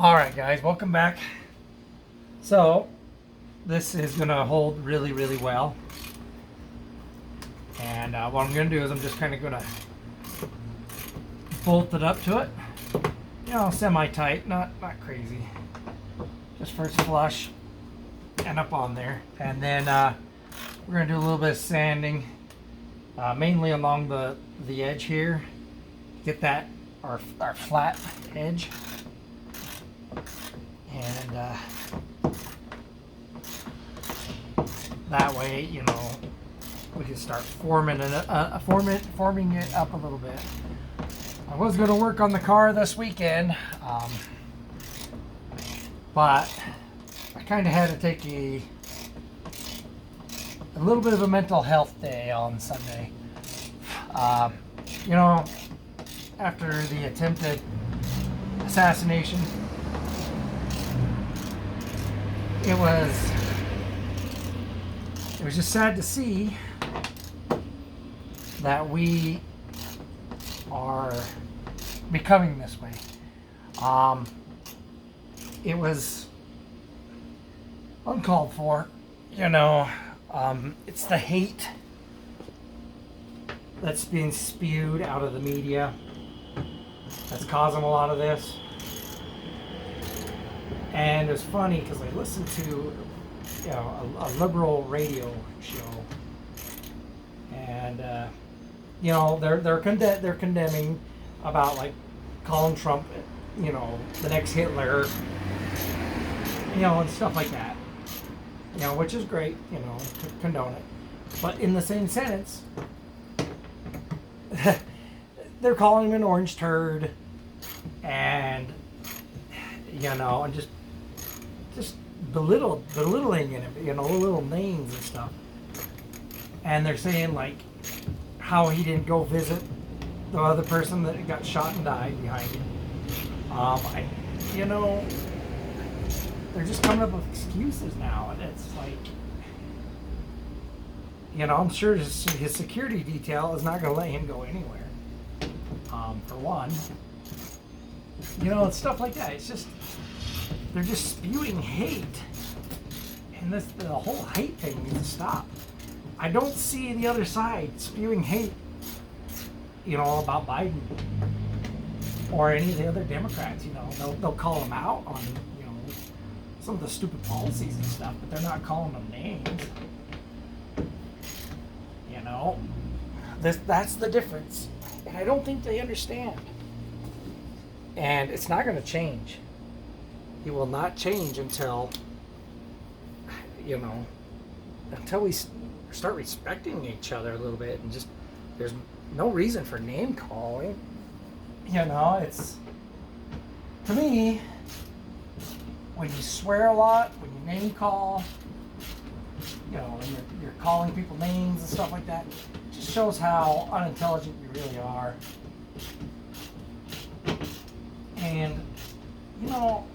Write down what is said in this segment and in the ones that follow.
Alright guys, welcome back. So this is going to hold really, really well. And what I'm going to do is I'm just kind of going to bolt it up to it. You know, semi-tight, not crazy. Just first flush and up on there. And then we're going to do a little bit of sanding, mainly along the edge here. Get that, our flat edge. And that way, you know, we can start forming it up a little bit. I was going to work on the car this weekend, but I kind of had to take a little bit of a mental health day on Sunday. You know, after the attempted assassination, it was just sad to see that we are becoming this way. It was uncalled for, you know. It's the hate that's being spewed out of the media that's causing a lot of this. And it's funny because I listened to, you know, a liberal radio show, and you know, they're condemning about, like, calling Trump, you know, the next Hitler, you know, and stuff like that. You know, which is great, you know, to condone it. But in the same sentence, they're calling him an orange turd, and, you know, and just belittling him, you know, little names and stuff. And they're saying, like, how he didn't go visit the other person that got shot and died behind him. You know, they're just coming up with excuses now, and it's like, you know, I'm sure his security detail is not going to let him go anywhere. For one, you know, it's stuff like that. It's just, they're just spewing hate, and the whole hate thing needs to stop. I don't see the other side spewing hate, you know, about Biden or any of the other Democrats. You know, they'll call them out on, you know, some of the stupid policies and stuff, but they're not calling them names. You know, that's the difference, and I don't think they understand. And it's not going to change. It will not change until, you know, until we start respecting each other a little bit, and just, there's no reason for name calling. You know, it's, to me, when you swear a lot, when you name call, you know, and you're calling people names and stuff like that, it just shows how unintelligent you really are. And, you know,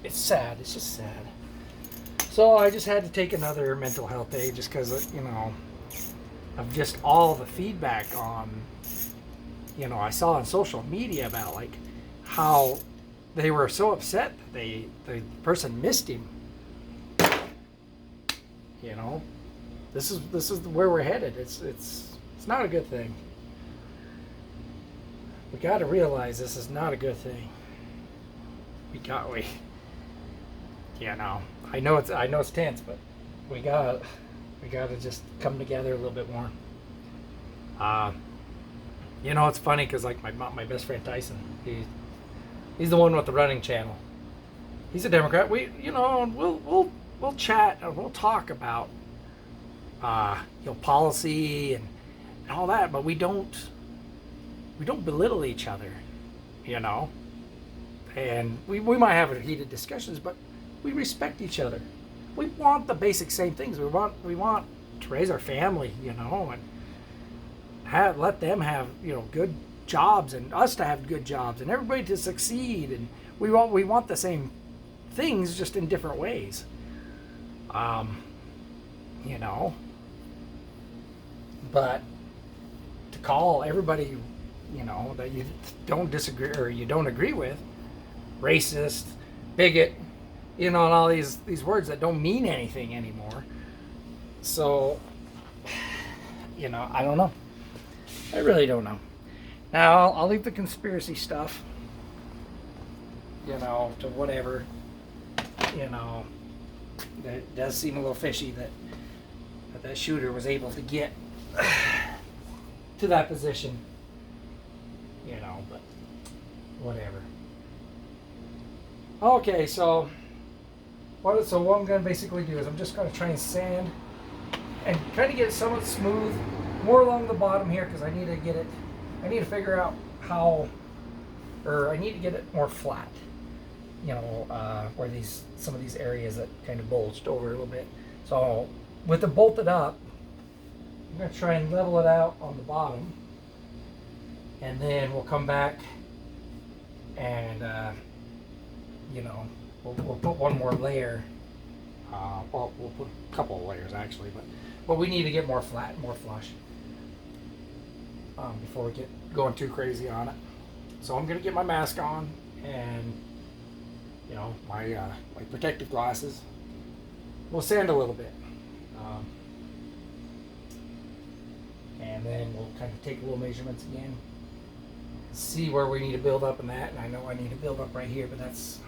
it's sad. It's just sad. So I just had to take another mental health day, just because, you know, of just all the feedback on, you know, I saw on social media about, like, how they were so upset that the person missed him. You know, this is where we're headed. It's not a good thing. We got to realize this is not a good thing. You know, I know it's tense, but we gotta just come together a little bit more. You know, it's funny because, like, my best friend Tyson, he's the one with the running channel. He's a Democrat. You know, we'll chat and we'll talk about you know, policy and all that, but we don't belittle each other, you know. And we might have heated discussions, but we respect each other. We want the basic same things. We want to raise our family, you know, and let them have, you know, good jobs, and us to have good jobs, and everybody to succeed. And we want the same things, just in different ways. You know, but to call everybody you know, that you don't disagree or you don't agree with, racist, bigot, you know, and all these words that don't mean anything anymore. So, you know, I don't know. I really don't know. Now, I'll leave the conspiracy stuff, you know, to whatever. You know, that does seem a little fishy that shooter was able to get to that position. You know, but whatever. Okay, so what I'm going to basically do is I'm just going to try and sand and kind of get it somewhat smooth, more along the bottom here, because I need to figure out how, or I need to get it more flat, you know, where some of these areas that kind of bulged over a little bit. So with it bolted up, I'm going to try and level it out on the bottom, and then we'll come back and you know, we'll put one more layer. Well, we'll put a couple of layers actually, but we need to get more flat, more flush before we get going too crazy on it. So I'm gonna get my mask on and, you know, my protective glasses. We'll sand a little bit, and then we'll kind of take a little measurements again, see where we need to build up in that. And I know I need to build up right here, but that's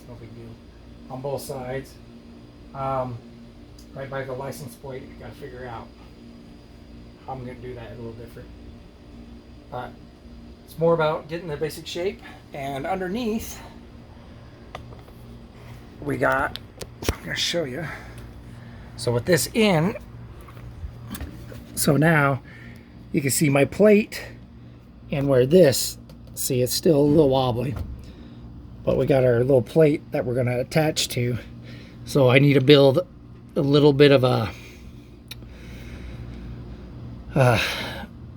no big deal on both sides. Right by the license plate, I gotta figure out how I'm gonna do that a little different. But it's more about getting the basic shape. And underneath, we got, I'm gonna show you. So with this in, so now you can see my plate, and where this, see, it's still a little wobbly, but we got our little plate that we're gonna attach to. So I need to build a little bit of a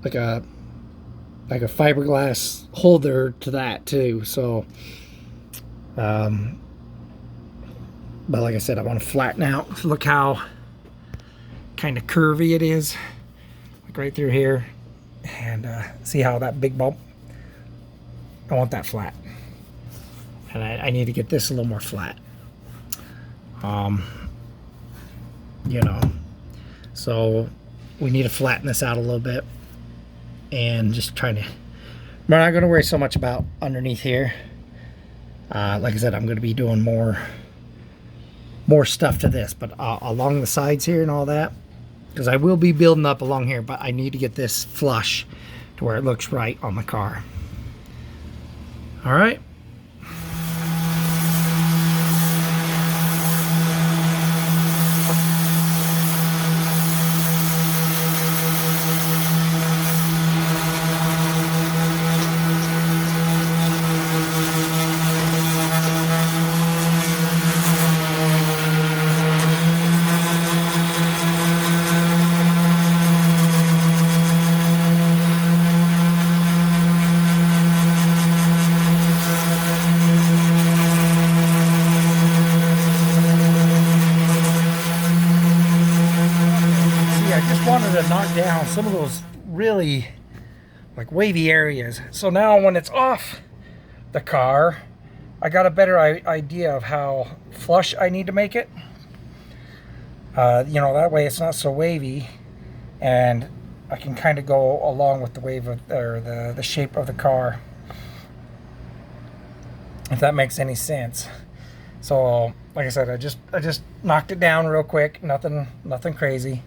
like a fiberglass holder to that too. So but like I said, I want to flatten out. Look how kind of curvy it is, like right through here, and see how that big bump, I want that flat, and I need to get this a little more flat. You know, so we need to flatten this out a little bit, and just trying to, we're not going to worry so much about underneath here. Like I said, I'm going to be doing more stuff to this, but along the sides here and all that, because I will be building up along here, but I need to get this flush to where it looks right on the car. All right. To knock down some of those really like wavy areas. So now when it's off the car, I got a better idea of how flush I need to make it. You know, that way it's not so wavy, and I can kind of go along with the wave of, or the shape of the car, if that makes any sense. So like I said, I just knocked it down real quick, nothing crazy.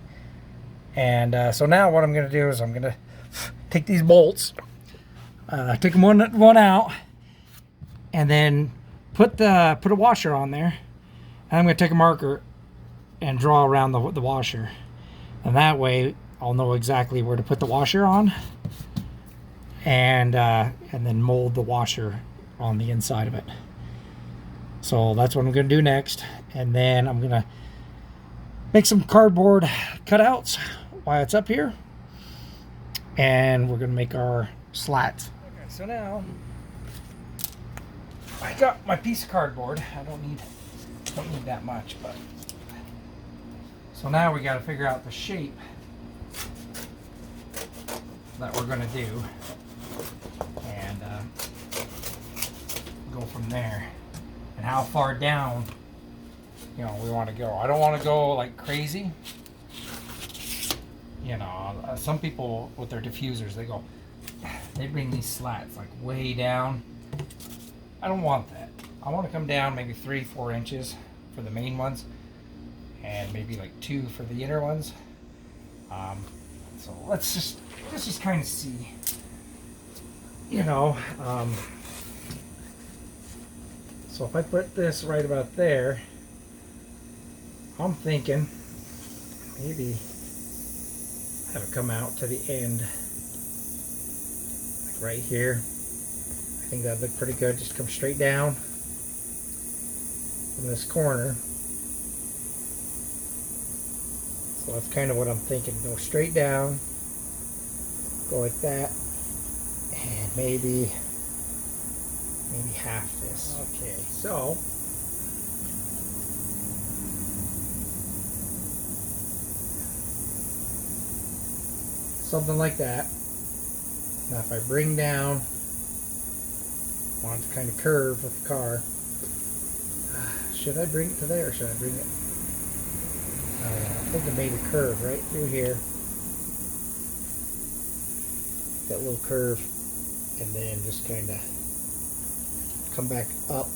And so now what I'm going to do is I'm going to take these bolts, take them one out, and then put a washer on there. And I'm going to take a marker and draw around the washer. And that way I'll know exactly where to put the washer on, and then mold the washer on the inside of it. So that's what I'm going to do next. And then I'm going to make some cardboard cutouts while it's up here, and we're gonna make our slats. Okay, so now I got my piece of cardboard. I don't need that much, but so now we got to figure out the shape that we're gonna do. go from there, and how far down, you know, we want to go. I don't want to go like crazy. You know, some people with their diffusers, they bring these slats like way down. I don't want that. I want to come down maybe 3-4 inches for the main ones, and maybe like 2 for the inner ones. So let's just kind of see. You know, so if I put this right about there, I'm thinking maybe have it come out to the end, like right here. I think that'd look pretty good. Just come straight down from this corner. So that's kind of what I'm thinking. Go straight down, go like that, and maybe half this. Okay, so something like that. Now if I bring down, I want it to kind of curve with the car. Should I bring it to there, or should I bring it? I think I made a curve right through here. That little curve, and then just kind of come back up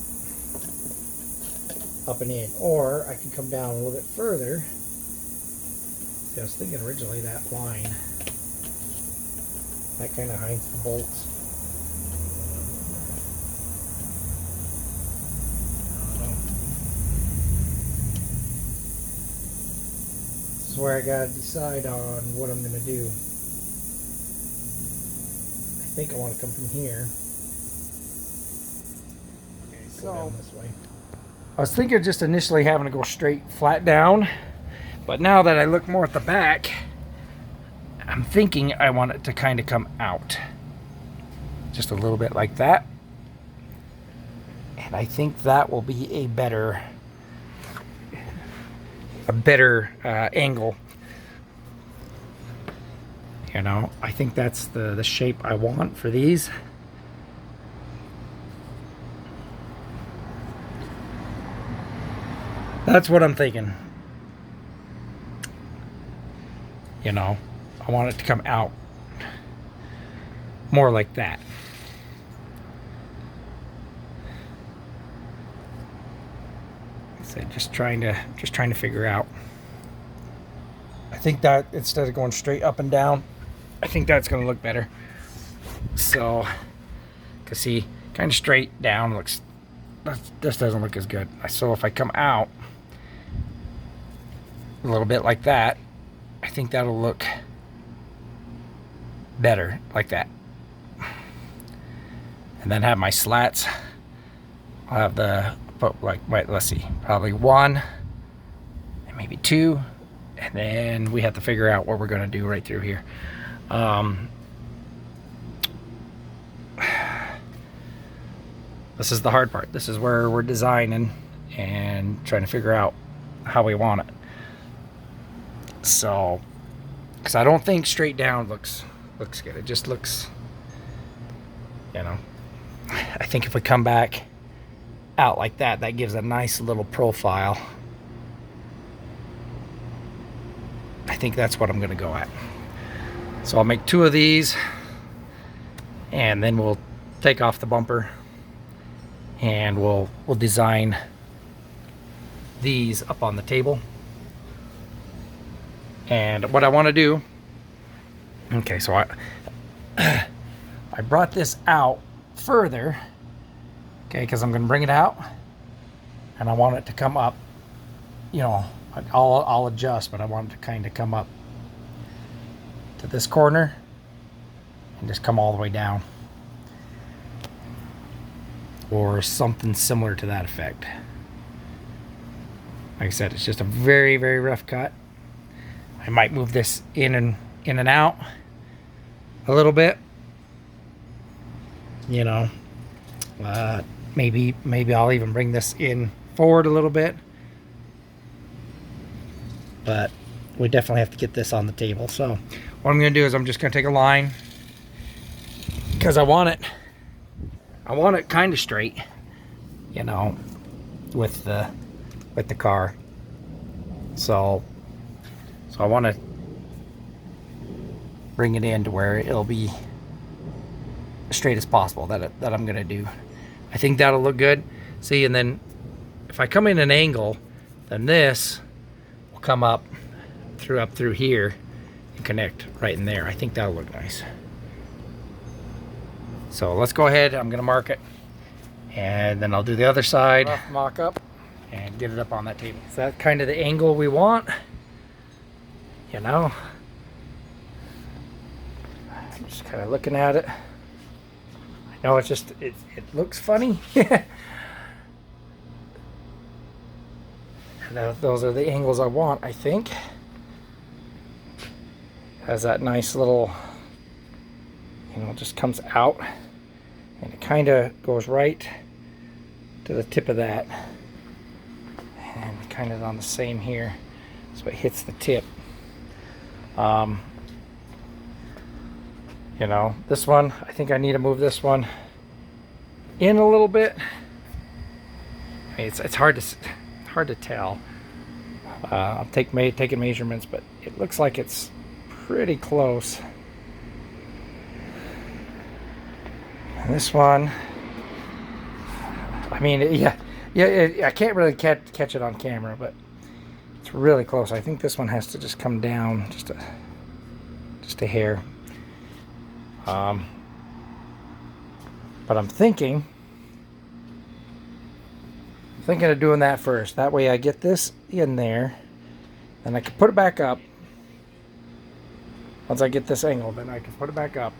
and in. Or I can come down a little bit further. See, I was thinking originally that line, that kind of hides the bolts. This is where I gotta decide on what I'm gonna do. I think I want to come from here. Okay, so go down this way. I was thinking just initially having to go straight flat down, but now that I look more at the back, I'm thinking I want it to kind of come out just a little bit like that, and I think that will be a better angle. You know, I think that's the shape I want for these. That's what I'm thinking. You know, I want it to come out more like that. So just trying to figure out. I think that instead of going straight up and down, I think that's going to look better. So, cause see, kind of straight down looks, this doesn't look as good. So if I come out a little bit like that, I think that'll look better like that. And then have my slats. I'll have the, wait, let's see, probably 1 and maybe 2, and then we have to figure out what we're going to do right through here. This is the hard part. This is where we're designing and trying to figure out how we want it. So, because I don't think straight down looks good. It just looks, you know, I think if we come back out like that, that gives a nice little profile. I think that's what I'm going to go at. So I'll make 2 of these, and then we'll take off the bumper, and we'll design these up on the table. And what I want to do, okay, so I brought this out further, okay, because I'm going to bring it out, and I want it to come up, you know, I'll adjust, but I want it to kind of come up to this corner and just come all the way down, or something similar to that effect. Like I said, it's just a very, very rough cut. I might move this in and out a little bit, you know. Maybe I'll even bring this in forward a little bit, but we definitely have to get this on the table. So what I'm going to do is I'm just going to take a line, because I want it kind of straight, you know, with the car. So I want to bring it in to where it'll be as straight as possible that I'm gonna do. I think that'll look good. See, and then if I come in an angle, then this will come up through here and connect right in there. I think that'll look nice. So let's go ahead. I'm gonna mark it, and then I'll do the other side, rough mock up, and get it up on that table. Is that kind of the angle we want? You know, I'm just kind of looking at it. I know it's just, it looks funny. Those are the angles I want, I think. Has that nice little, you know, just comes out, and it kind of goes right to the tip of that, and kind of on the same here, so it hits the tip. You know, this one, I think I need to move this one in a little bit. I mean, it's hard to tell. I'm taking measurements, but it looks like it's pretty close. And this one, I mean, yeah, I can't really catch it on camera, but it's really close. I think this one has to just come down just a hair. But I'm thinking of doing that first. That way I get this in there, and I can put it back up. Once I get this angle, then I can put it back up.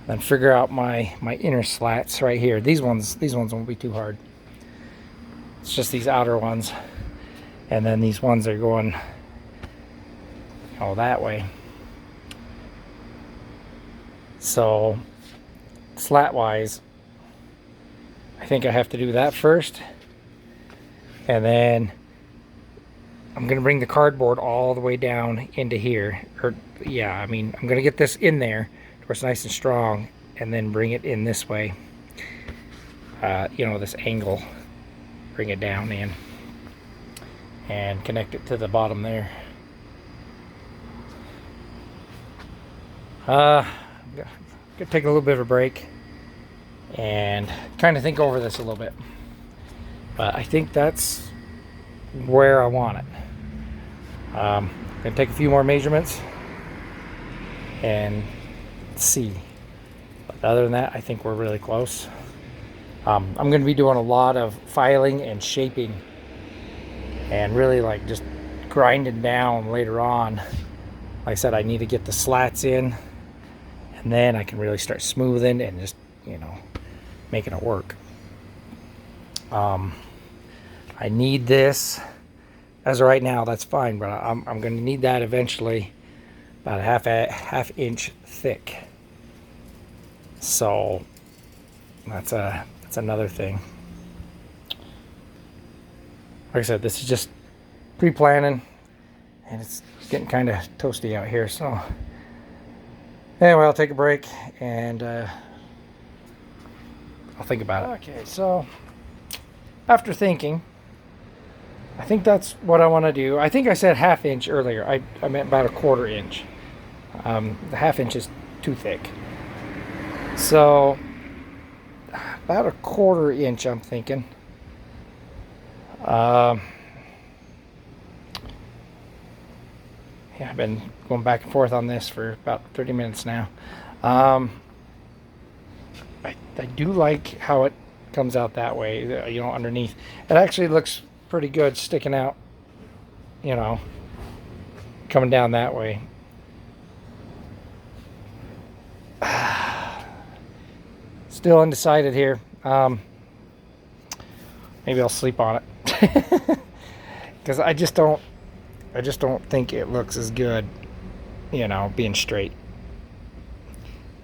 Then figure out my inner slats right here. These ones won't be too hard. It's just these outer ones, and then these ones are going that way. So slat wise, I think I have to do that first, and then I'm gonna bring the cardboard all the way down into here. Or yeah, I mean, I'm gonna get this in there where it's nice and strong, and then bring it in this way. You know, this angle, bring it down in, and connect it to the bottom there. Gonna take a little bit of a break and kind of think over this a little bit, but I think that's where I want it. Gonna take a few more measurements and see, but other than that, I think we're really close. I'm going to be doing a lot of filing and shaping, and really like just grinding down later on. Like I said, I need to get the slats in, and then I can really start smoothing and just, you know, making it work. I need this as of right now. That's fine, but I'm going to need that eventually, about a half inch thick. So that's another thing. Like I said, this is just pre-planning, and it's getting kind of toasty out here. So anyway, I'll take a break, and I'll think about it. Okay, so after thinking, I think that's what I want to do. I think I said half inch earlier. I meant about a 1/4 inch. The half inch is too thick. So about a 1/4 inch, I'm thinking. Yeah, I've been going back and forth on this for about 30 minutes now. I do like how it comes out that way, you know, underneath. It actually looks pretty good sticking out, you know, coming down that way. Still undecided here. Maybe I'll sleep on it, because I just don't think it looks as good, you know, being straight.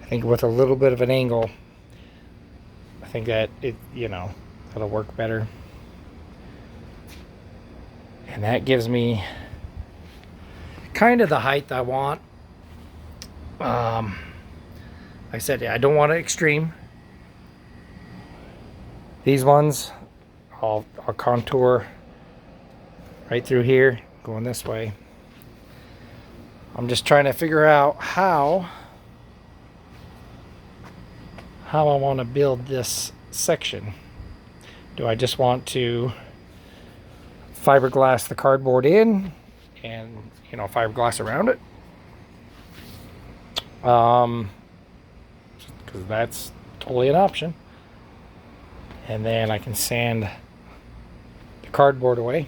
I think with a little bit of an angle, I think that it, you know, that'll work better. And that gives me kind of the height I want. Like I said, I don't want it extreme. These ones, I'll contour right through here, going this way. I'm just trying to figure out how I want to build this section. Do I just want to fiberglass the cardboard in and, you know, fiberglass around it? Because that's totally an option. And then I can sand the cardboard away.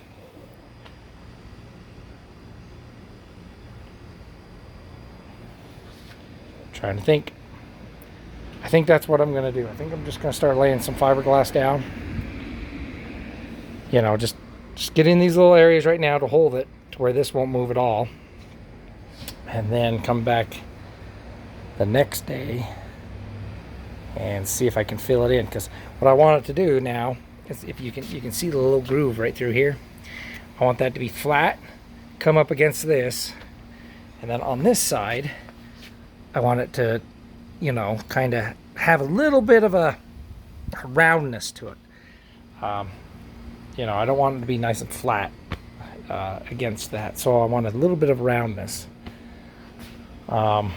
Trying to think. I think that's what I'm going to do. I think I'm just going to start laying some fiberglass down. You know, just get in these little areas right now to hold it to where this won't move at all. And then come back the next day and see if I can fill it in. Because what I want it to do now is, if you can see the little groove right through here. I want that to be flat, come up against this, and then on this side, I want it to, you know, kind of have a little bit of a roundness to it. You know, I don't want it to be nice and flat against that, so I want a little bit of roundness to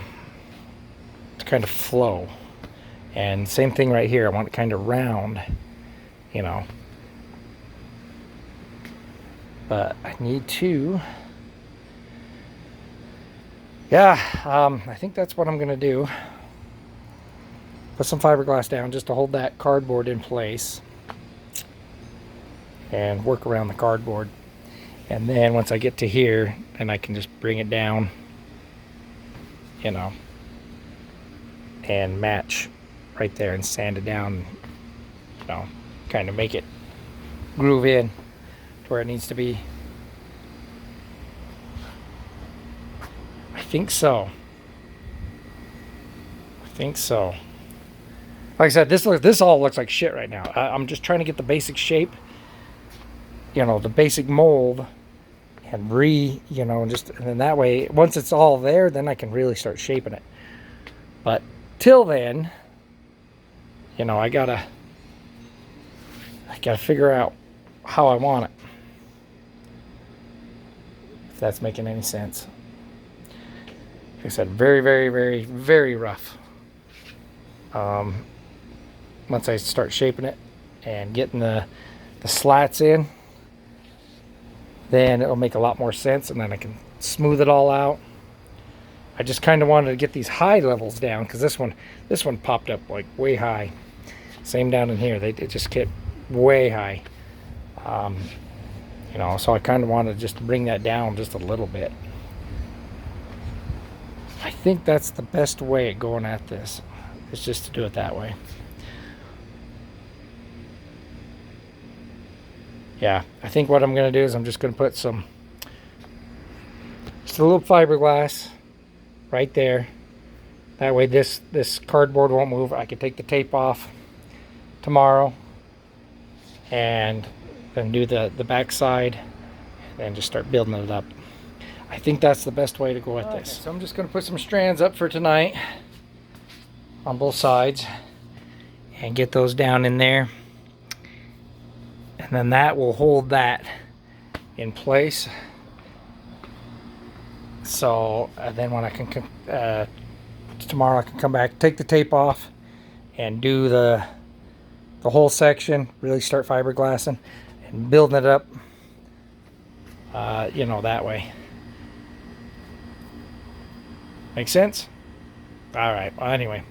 kind of flow. And same thing right here, I want it kind of round, you know. But I need to, I think that's what I'm gonna do. Put some fiberglass down just to hold that cardboard in place and work around the cardboard. And then once I get to here, then I can just bring it down, you know, and match right there and sand it down, you know, kind of make it groove in to where it needs to be. I think so. Like I said, this all looks like shit right now. I'm just trying to get the basic shape, you know, the basic mold, and you know, and then that way, once it's all there, then I can really start shaping it. But till then, you know, I gotta figure out how I want it. If that's making any sense. Like I said, very, very, very, very rough. Once I start shaping it and getting the slats in, then it'll make a lot more sense, and then I can smooth it all out. I just kind of wanted to get these high levels down, because this one popped up like way high. Same down in here, they just get way high. You know, so I kind of wanted just to bring that down just a little bit. I think that's the best way of going at this, is just to do it that way. Yeah, I think what I'm going to do is I'm just going to put just a little fiberglass right there. That way this cardboard won't move. I can take the tape off tomorrow and then do the back side and just start building it up. I think that's the best way to go at this. So I'm just going to put some strands up for tonight on both sides and get those down in there. And then that will hold that in place. So then when I can, tomorrow I can come back, take the tape off and do the whole section, really start fiberglassing and building it up, you know, that way. Make sense? All right, well, anyway,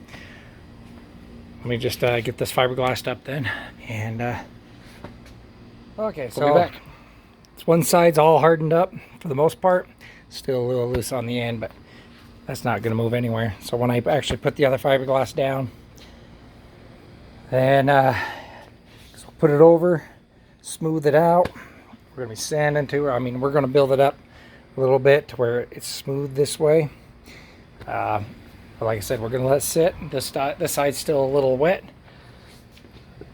let me just get this fiberglassed up then, and okay, so we'll be back. This one side's all hardened up for the most part. Still a little loose on the end, but that's not going to move anywhere. So when I actually put the other fiberglass down, then so put it over, smooth it out. We're going to be sanding to it. I mean, we're going to build it up a little bit to where it's smooth this way. But like I said, we're going to let it sit. This side's still a little wet.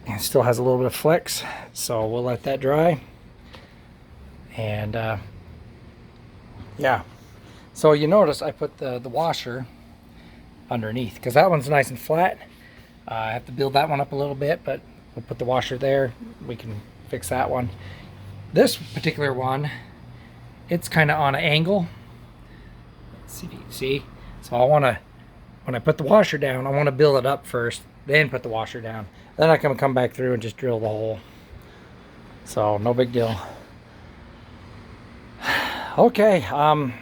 It still has a little bit of flex, so we'll let that dry. And yeah, so you notice I put the washer underneath, because that one's nice and flat. I have to build that one up a little bit, but we'll put the washer there. We can fix that one. This particular one, it's kind of on an angle. Let's see if you can see. So I want to, when I put the washer down, I want to build it up first, then put the washer down. Then I can come back through and just drill the hole. So no big deal. Okay, like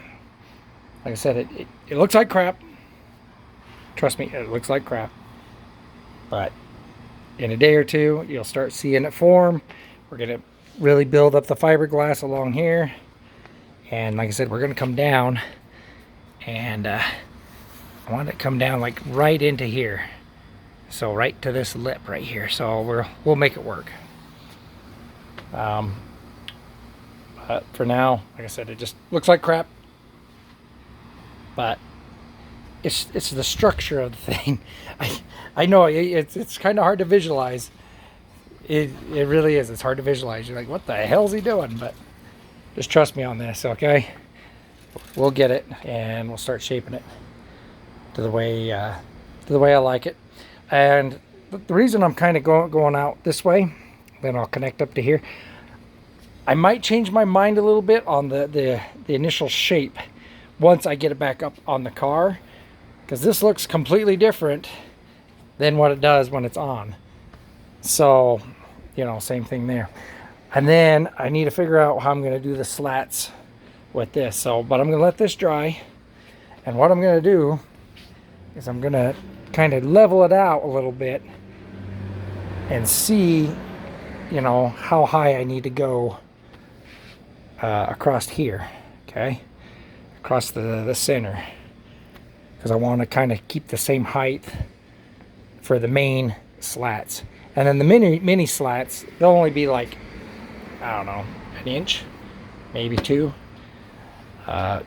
I said, it looks like crap. Trust me, it looks like crap. But in a day or two, you'll start seeing it form. We're gonna really build up the fiberglass along here. And like I said, we're gonna come down, and I want it to come down like right into here. So right to this lip right here. So we'll make it work. But for now, like I said, it just looks like crap. But it's the structure of the thing. I know it's kind of hard to visualize. It really is. It's hard to visualize. You're like, what the hell is he doing? But just trust me on this, okay? We'll get it, and we'll start shaping it to the way I like it. And the reason I'm kind of going out this way, then I'll connect up to here. I might change my mind a little bit on the initial shape once I get it back up on the car, because this looks completely different than what it does when it's on. So, you know, same thing there. And then I need to figure out how I'm going to do the slats with this. So, but I'm going to let this dry. And what I'm going to do is I'm going to kind of level it out a little bit and see, you know, how high I need to go across here, okay, across the center, because I want to kind of keep the same height for the main slats. And then the mini slats, they'll only be like, I don't know, an inch, maybe 2.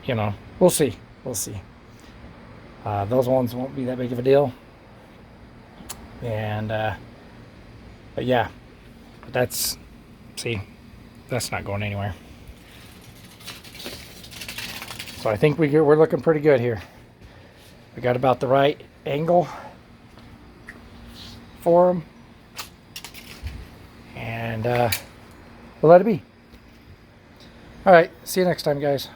You know, we'll see. Those ones won't be that big of a deal. And but yeah, that's not going anywhere. So I think we're looking pretty good here. We got about the right angle for them, and we'll let it be. All right, see you next time, guys.